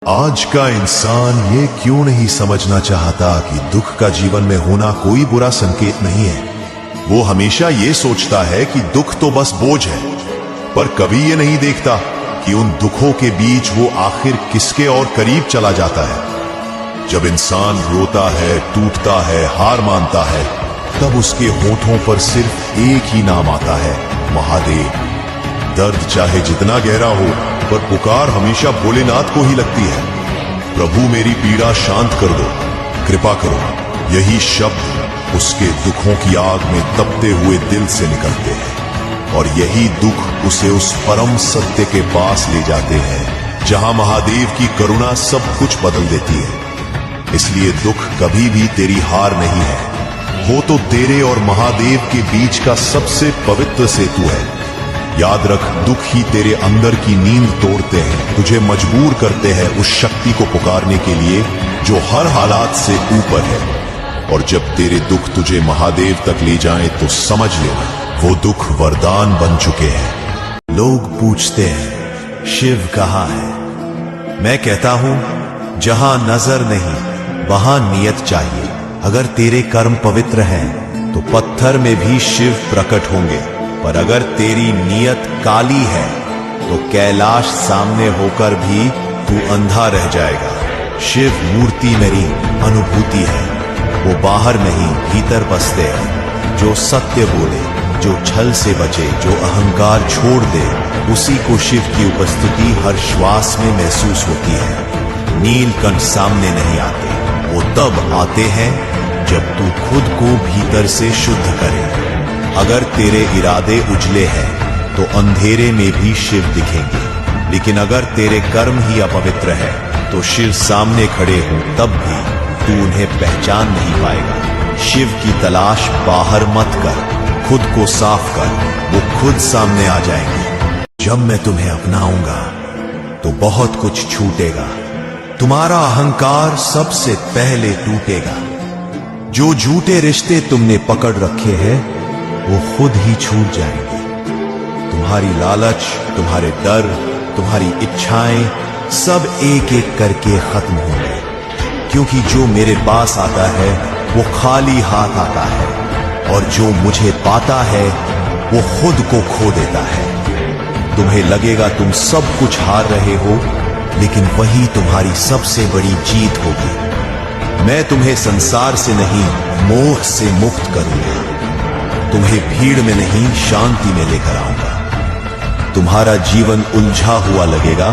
आज का इंसान ये क्यों नहीं समझना चाहता कि दुख का जीवन में होना कोई बुरा संकेत नहीं है। वो हमेशा ये सोचता है कि दुख तो बस बोझ है, पर कभी ये नहीं देखता कि उन दुखों के बीच वो आखिर किसके और करीब चला जाता है। जब इंसान रोता है, टूटता है, हार मानता है, तब उसके होठों पर सिर्फ एक ही नाम आता है, महादेव। दर्द चाहे जितना गहरा हो, पर पुकार हमेशा भोलेनाथ को ही लगती है। प्रभु मेरी पीड़ा शांत कर दो, कृपा करो। यही शब्द उसके दुखों की आग में तपते हुए दिल से निकलते हैं, और यही दुख उसे उस परम सत्य के पास ले जाते हैं जहां महादेव की करुणा सब कुछ बदल देती है। इसलिए दुख कभी भी तेरी हार नहीं है, वो तो तेरे और महादेव के बीच का सबसे पवित्र सेतु है। याद रख, दुख ही तेरे अंदर की नींद तोड़ते हैं, तुझे मजबूर करते हैं उस शक्ति को पुकारने के लिए जो हर हालात से ऊपर है। और जब तेरे दुख तुझे महादेव तक ले जाएं, तो समझ लेना वो दुख वरदान बन चुके हैं। लोग पूछते हैं, शिव कहाँ है? मैं कहता हूं, जहां नजर नहीं वहां नियत चाहिए। अगर तेरे कर्म पवित्र हैं, तो पत्थर में भी शिव प्रकट होंगे, पर अगर तेरी नियत काली है, तो कैलाश सामने होकर भी तू अंधा रह जाएगा। शिव मूर्ति मेरी अनुभूति है, वो बाहर नहीं भीतर बसते हैं। जो सत्य बोले, जो छल से बचे, जो अहंकार छोड़ दे, उसी को शिव की उपस्थिति हर श्वास में महसूस होती है। नीलकंठ सामने नहीं आते, वो तब आते हैं जब तू खुद को भीतर से शुद्ध करे। अगर तेरे इरादे उजले हैं, तो अंधेरे में भी शिव दिखेंगे, लेकिन अगर तेरे कर्म ही अपवित्र है, तो शिव सामने खड़े हों तब भी तू उन्हें पहचान नहीं पाएगा। शिव की तलाश बाहर मत कर, खुद को साफ कर, वो खुद सामने आ जाएंगे। जब मैं तुम्हें अपनाऊंगा, तो बहुत कुछ छूटेगा। तुम्हारा अहंकार सबसे पहले टूटेगा। जो झूठे रिश्ते तुमने पकड़ रखे हैं, वो खुद ही छूट जाएंगे। तुम्हारी लालच, तुम्हारे डर, तुम्हारी इच्छाएं सब एक एक करके खत्म होंगे, क्योंकि जो मेरे पास आता है वो खाली हाथ आता है, और जो मुझे पाता है वो खुद को खो देता है। तुम्हें लगेगा तुम सब कुछ हार रहे हो, लेकिन वही तुम्हारी सबसे बड़ी जीत होगी। मैं तुम्हें संसार से नहीं, मोह से मुक्त करूंगा। तुम्हें भीड़ में नहीं, शांति में लेकर आऊंगा। तुम्हारा जीवन उलझा हुआ लगेगा,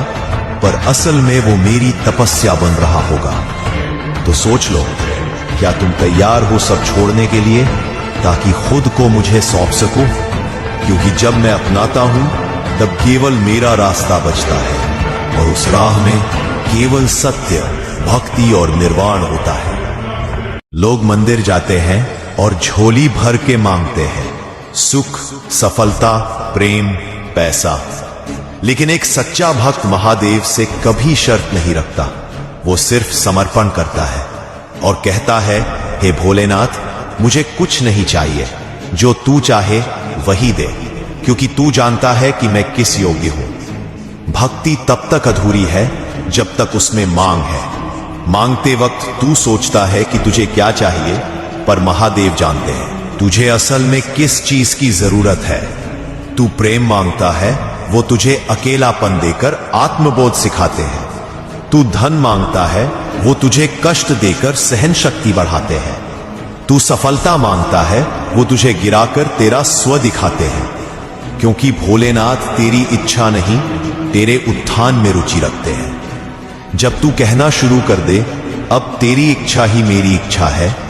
पर असल में वो मेरी तपस्या बन रहा होगा। तो सोच लो, क्या तुम तैयार हो सब छोड़ने के लिए, ताकि खुद को मुझे सौंप सकूं? क्योंकि जब मैं अपनाता हूं, तब केवल मेरा रास्ता बचता है, और उस राह में केवल सत्य, भक्ति और निर्वाण होता है। लोग मंदिर जाते हैं और झोली भर के मांगते हैं, सुख, सफलता, प्रेम, पैसा। लेकिन एक सच्चा भक्त महादेव से कभी शर्त नहीं रखता। वो सिर्फ समर्पण करता है और कहता है, हे भोलेनाथ, मुझे कुछ नहीं चाहिए, जो तू चाहे वही दे, क्योंकि तू जानता है कि मैं किस योग्य हूं। भक्ति तब तक अधूरी है जब तक उसमें मांग है। मांगते वक्त तू सोचता है कि तुझे क्या चाहिए, पर महादेव जानते हैं तुझे असल में किस चीज की जरूरत है। तू प्रेम मांगता है, वो तुझे अकेलापन देकर आत्मबोध सिखाते हैं। तू धन मांगता है, वो तुझे कष्ट देकर सहन शक्ति बढ़ाते हैं। तू सफलता मांगता है, वो तुझे गिराकर तेरा स्व दिखाते हैं। क्योंकि भोलेनाथ तेरी इच्छा नहीं, तेरे उत्थान में रुचि रखते हैं। जब तू कहना शुरू कर दे, अब तेरी इच्छा ही मेरी इच्छा है,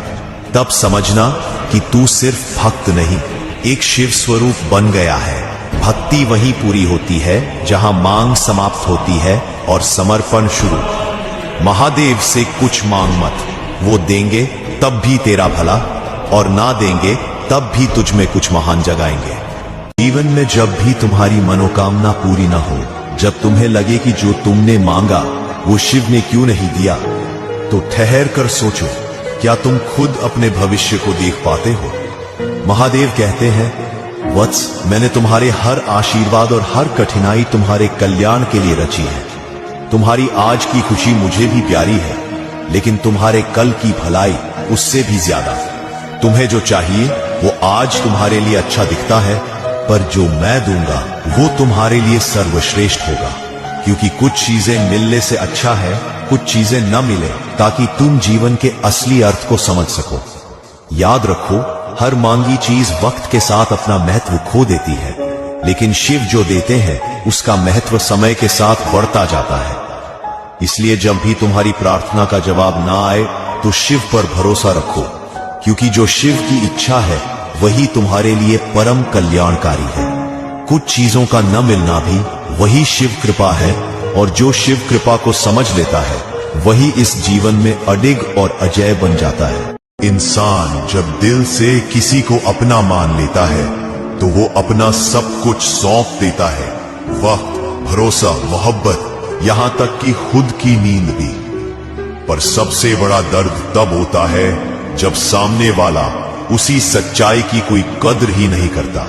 तब समझना कि तू सिर्फ भक्त नहीं, एक शिव स्वरूप बन गया है। भक्ति वहीं पूरी होती है जहां मांग समाप्त होती है और समर्पण शुरू। महादेव से कुछ मांग मत, वो देंगे तब भी तेरा भला, और ना देंगे तब भी तुझ में कुछ महान जगाएंगे। जीवन में जब भी तुम्हारी मनोकामना पूरी ना हो, जब तुम्हें लगे कि जो तुमने मांगा वो शिव ने क्यों नहीं दिया, तो ठहर कर सोचो, क्या तुम खुद अपने भविष्य को देख पाते हो? महादेव कहते हैं, वत्स, मैंने तुम्हारे हर आशीर्वाद और हर कठिनाई तुम्हारे कल्याण के लिए रची है। तुम्हारी आज की खुशी मुझे भी प्यारी है, लेकिन तुम्हारे कल की भलाई उससे भी ज्यादा। तुम्हें जो चाहिए वो आज तुम्हारे लिए अच्छा दिखता है, पर जो मैं दूंगा वो तुम्हारे लिए सर्वश्रेष्ठ होगा। क्योंकि कुछ चीजें मिलने से अच्छा है कुछ चीजें न मिले, ताकि तुम जीवन के असली अर्थ को समझ सको। याद रखो, हर मांगी चीज वक्त के साथ अपना महत्व खो देती है, लेकिन शिव जो देते हैं उसका महत्व समय के साथ बढ़ता जाता है। इसलिए जब भी तुम्हारी प्रार्थना का जवाब ना आए तो शिव पर भरोसा रखो, क्योंकि जो शिव की इच्छा है वही तुम्हारे लिए परम कल्याणकारी है। कुछ चीजों का न मिलना भी वही शिव कृपा है, और जो शिव कृपा को समझ लेता है वही इस जीवन में अडिग और अजय बन जाता है। इंसान जब दिल से किसी को अपना मान लेता है तो वो अपना सब कुछ सौंप देता है, वक्त, भरोसा, मोहब्बत, यहां तक कि खुद की नींद भी। पर सबसे बड़ा दर्द तब होता है जब सामने वाला उसी सच्चाई की कोई कद्र ही नहीं करता।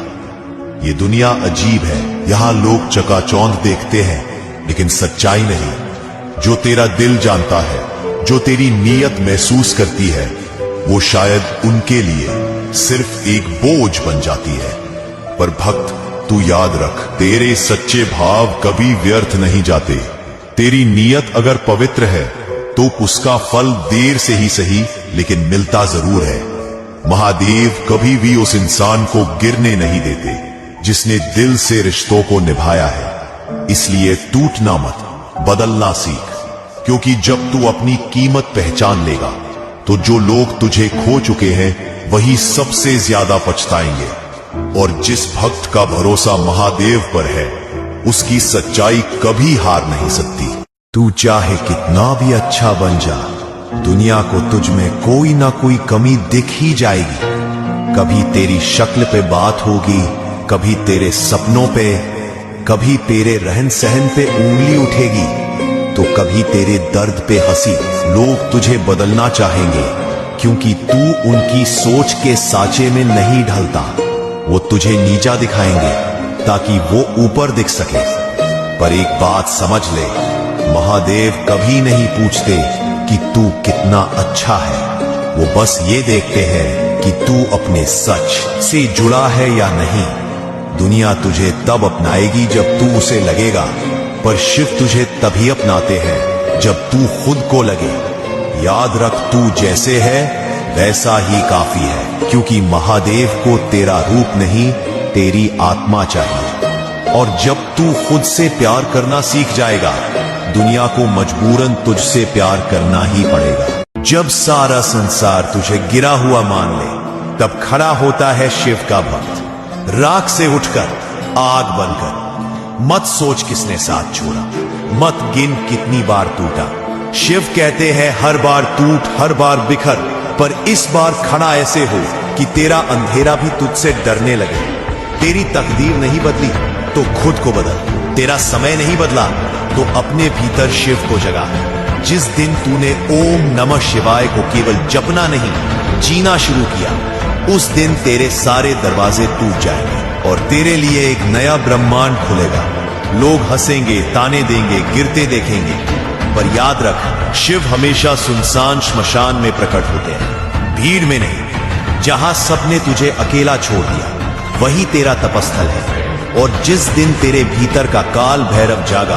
ये दुनिया अजीब है, यहां लोग चकाचौंध देखते हैं लेकिन सच्चाई नहीं। जो तेरा दिल जानता है, जो तेरी नीयत महसूस करती है, वो शायद उनके लिए सिर्फ एक बोझ बन जाती है। पर भक्त, तू याद रख, तेरे सच्चे भाव कभी व्यर्थ नहीं जाते। तेरी नीयत अगर पवित्र है तो उसका फल देर से ही सही लेकिन मिलता जरूर है। महादेव कभी भी उस इंसान को गिरने नहीं देते जिसने दिल से रिश्तों को निभाया है। इसलिए टूटना मत, बदलना सीख, क्योंकि जब तू अपनी कीमत पहचान लेगा तो जो लोग तुझे खो चुके हैं वही सबसे ज्यादा पछताएंगे। और जिस भक्त का भरोसा महादेव पर है उसकी सच्चाई कभी हार नहीं सकती। तू चाहे कितना भी अच्छा बन जा, दुनिया को तुझ में कोई ना कोई कमी दिख ही जाएगी। कभी तेरी शक्ल पे बात होगी, कभी तेरे सपनों पे, कभी तेरे रहन सहन पे उंगली उठेगी, तो कभी तेरे दर्द पे हंसी। लोग तुझे बदलना चाहेंगे क्योंकि तू उनकी सोच के साचे में नहीं ढलता। वो तुझे नीचा दिखाएंगे ताकि वो ऊपर दिख सके। पर एक बात समझ ले, महादेव कभी नहीं पूछते कि तू कितना अच्छा है, वो बस ये देखते हैं कि तू अपने सच से जुड़ा है या नहीं। दुनिया तुझे तब अपनाएगी जब तू उसे लगेगा, पर शिव तुझे तभी अपनाते हैं जब तू खुद को लगे। याद रख, तू जैसे है वैसा ही काफी है, क्योंकि महादेव को तेरा रूप नहीं तेरी आत्मा चाहिए। और जब तू खुद से प्यार करना सीख जाएगा, दुनिया को मजबूरन तुझसे प्यार करना ही पड़ेगा। जब सारा संसार तुझे गिरा हुआ मान ले, तब खड़ा होता है शिव का भक्त, राख से उठकर आग बनकर। मत सोच किसने साथ छोड़ा, मत गिन कितनी बार टूटा। शिव कहते हैं हर बार टूट, हर बार बिखर, पर इस बार खड़ा ऐसे हो कि तेरा अंधेरा भी तुझसे डरने लगे। तेरी तकदीर नहीं बदली तो खुद को बदल। तेरा समय नहीं बदला तो अपने भीतर शिव को जगा। जिस दिन तूने ओम नमः शिवाय को केवल जपना नहीं, जीना शुरू किया, उस दिन तेरे सारे दरवाजे टूट जाएंगे और तेरे लिए एक नया ब्रह्मांड खुलेगा। लोग हंसेंगे, ताने देंगे, गिरते देखेंगे, पर याद रख, शिव हमेशा सुनसान श्मशान में प्रकट होते हैं, भीड़ में नहीं। जहां सबने तुझे अकेला छोड़ दिया वही तेरा तपस्थल है। और जिस दिन तेरे भीतर का काल भैरव जागा,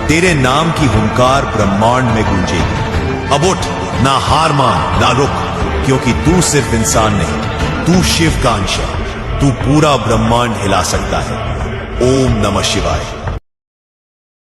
तेरे नाम की हुंकार ब्रह्मांड में गूंजेगी। अब उठ, ना हार मान, ना रुक, क्योंकि तू सिर्फ इंसान नहीं, तू शिव का अंश है। तू पूरा ब्रह्मांड हिला सकता है। ओम नमः शिवाय।